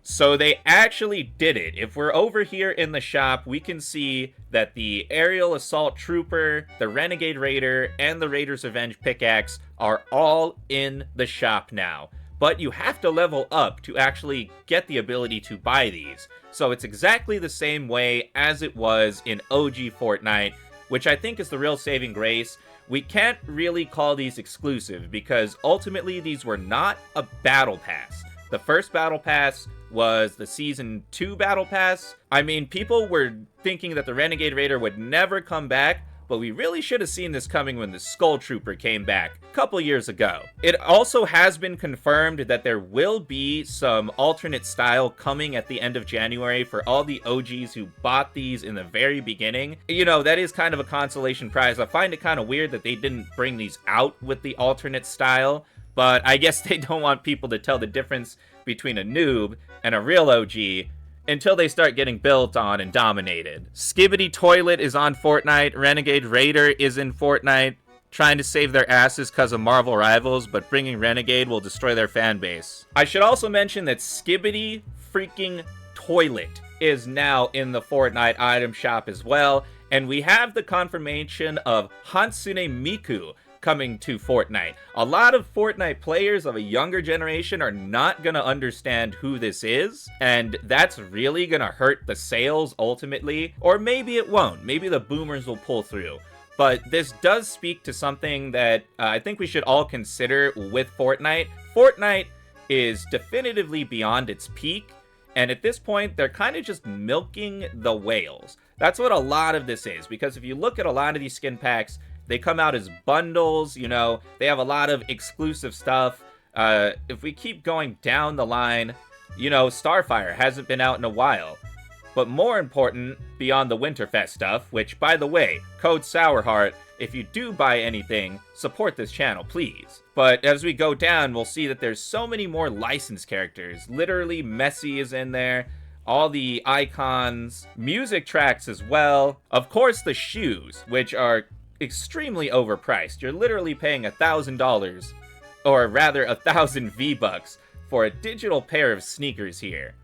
So they actually did it. If we're over here in the shop, we can see that the Aerial Assault Trooper, the Renegade Raider, and the Raider's Revenge Pickaxe are all in the shop now. But you have to level up to actually get the ability to buy these. So it's exactly the same way as it was in OG Fortnite, which I think is the real saving grace. We can't really call these exclusive because ultimately these were not a battle pass. The first battle pass was the Season 2 battle pass. I mean, people were thinking that the Renegade Raider would never come back, but we really should have seen this coming when the Skull Trooper came back a couple years ago. It also has been confirmed that there will be some alternate style coming at the end of January for all the OGs who bought these in the very beginning. You know, that is kind of a consolation prize. I find it kind of weird that they didn't bring these out with the alternate style, but I guess they don't want people to tell the difference between a noob and a real OG until they start getting built on and dominated. Skibidi Toilet is on Fortnite. Renegade Raider is in Fortnite, trying to save their asses because of Marvel Rivals, but bringing Renegade will destroy their fan base. I should also mention that Skibidi freaking Toilet is now in the Fortnite item shop as well, and we have the confirmation of Hatsune Miku coming to Fortnite. A lot of Fortnite players of a younger generation are not gonna understand who this is, and that's really gonna hurt the sales ultimately, or maybe it won't. Maybe the boomers will pull through. But this does speak to something that I think we should all consider with Fortnite. Fortnite is definitively beyond its peak, and at this point, they're kind of just milking the whales. That's what a lot of this is, because if you look at a lot of these skin packs, they come out as bundles, you know, they have a lot of exclusive stuff. If we keep going down the line, you know, Starfire hasn't been out in a while. But more important, beyond the Winterfest stuff, which, by the way, code Sourheart, if you do buy anything, support this channel, please. But as we go down, we'll see that there's so many more licensed characters. Literally, Messi is in there. All the icons, music tracks as well. Of course, the shoes, which are extremely overpriced. You're literally paying $1,000, or rather 1,000 V-Bucks for a digital pair of sneakers here.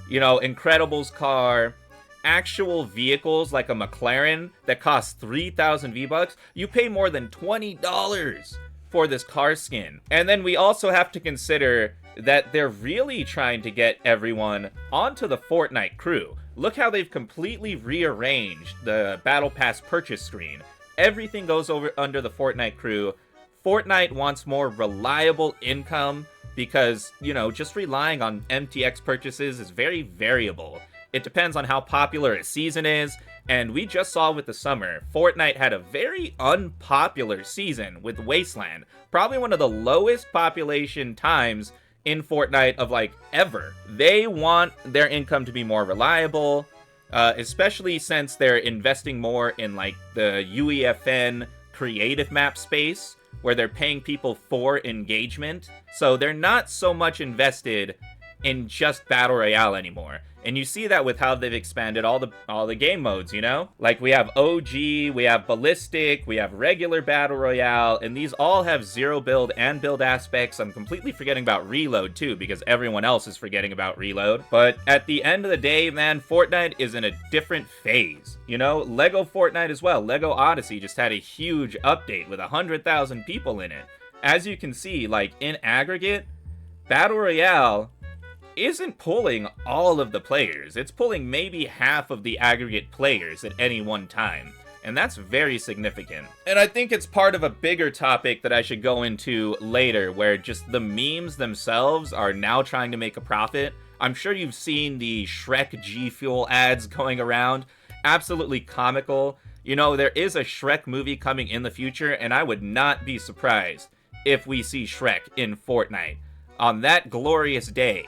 You know, Incredibles car, actual vehicles like a McLaren that cost 3,000 V-Bucks, you pay more than $20 for this car skin. And then we also have to consider that they're really trying to get everyone onto the Fortnite crew. Look how they've completely rearranged the Battle Pass purchase screen. Everything goes over under the Fortnite crew. Fortnite wants more reliable income because, you know, just relying on MTX purchases is very variable. It depends on how popular a season is, and we just saw with the summer, Fortnite had a very unpopular season with Wasteland. Probably one of the lowest population times in Fortnite of, like, ever. They want their income to be more reliable, especially since they're investing more in like the UEFN creative map space where they're paying people for engagement. So they're not so much invested in just Battle Royale anymore. And you see that with how they've expanded all the game modes, you know? Like we have OG, we have Ballistic, we have regular Battle Royale, and these all have zero build and build aspects. I'm completely forgetting about Reload too, because everyone else is forgetting about Reload. But at the end of the day, man, Fortnite is in a different phase. You know, Lego Fortnite as well. Lego Odyssey just had a huge update with 100,000 people in it. As you can see, like in aggregate, Battle Royale isn't pulling all of the players. It's pulling maybe half of the aggregate players at any one time. And that's very significant. And I think it's part of a bigger topic that I should go into later, where just the memes themselves are now trying to make a profit. I'm sure you've seen the Shrek G Fuel ads going around. Absolutely comical. You know, there is a Shrek movie coming in the future, and I would not be surprised if we see Shrek in Fortnite. On that glorious day,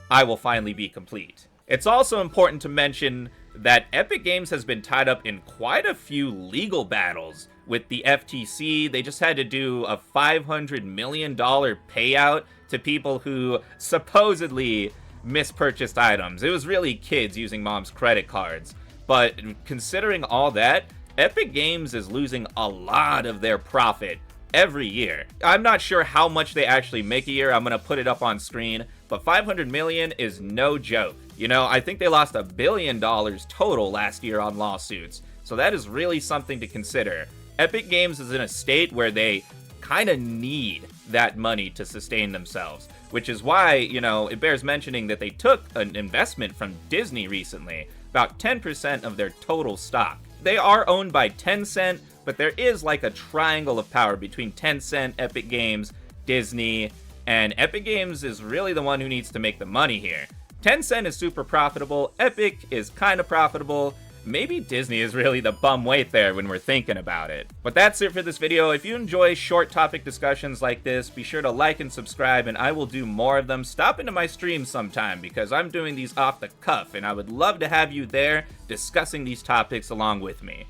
I will finally be complete. It's also important to mention that Epic Games has been tied up in quite a few legal battles with the FTC. They just had to do a $500 million payout to people who supposedly mispurchased items. It was really kids using mom's credit cards. But considering all that, Epic Games is losing a lot of their profit every year. I'm not sure how much they actually make a year. I'm going to put it up on screen. but 500 million is no joke. You know, I think they lost $1 billion total last year on lawsuits, so that is really something to consider. Epic Games is in a state where they kind of need that money to sustain themselves, which is why, you know, it bears mentioning that they took an investment from Disney recently, about 10% of their total stock. They are owned by Tencent, but there is like a triangle of power between Tencent, Epic Games, Disney, and Epic Games is really the one who needs to make the money here. Tencent is super profitable, Epic is kind of profitable, maybe Disney is really the bum weight there when we're thinking about it. But that's it for this video. If you enjoy short topic discussions like this, be sure to like and subscribe, and I will do more of them. Stop into my stream sometime, because I'm doing these off the cuff, and I would love to have you there discussing these topics along with me.